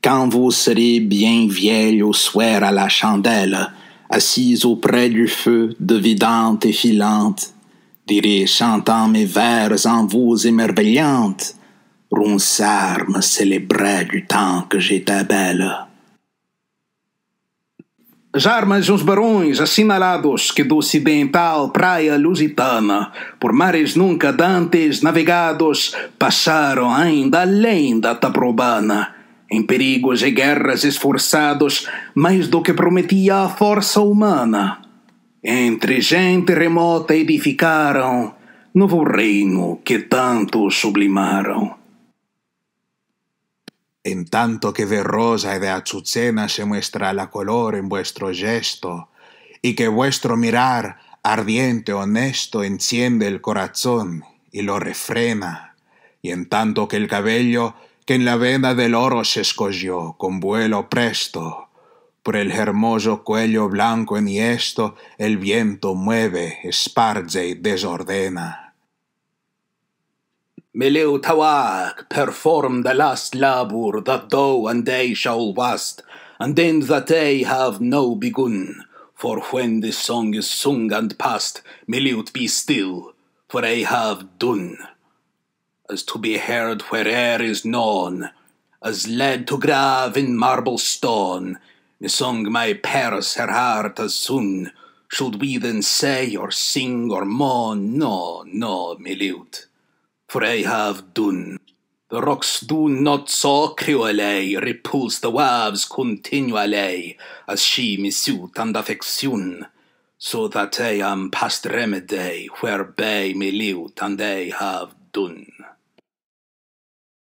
quand vous serez bien vieille au soir à la chandelle, assise auprès du feu, devidante et filante, direz, chantant mes vers en vous émerveillante, Ronsard me célébrait du temps que j'étais belle. Já armas uns barões assinalados que do ocidental praia lusitana, por mares nunca dantes navegados, passaram ainda além da Taprobana, em perigos e guerras esforçados, mais do que prometia a força humana. Entre gente remota edificaram novo reino que tanto sublimaram. En tanto que de rosa y de azucena se muestra la color en vuestro gesto, y que vuestro mirar ardiente, honesto, enciende el corazón y lo refrena, y en tanto que el cabello que en la vena del oro se escogió con vuelo presto, por el hermoso cuello blanco enhiesto el viento mueve, esparce y desordena. Milieu tawag perform the last labor that thou and they shall wast, and then that they have no begun. For when this song is sung and past, milieu be still, for I have done. As to be heard where'er is known, as led to grave in marble stone, me sung my purse her heart as soon. Should we then say or sing or moan? No, no, milieu. For I have done. The rocks do not so cruelly repulse the waves continually, as she me suit and affection, so that I am past remedy whereby me live and I have done.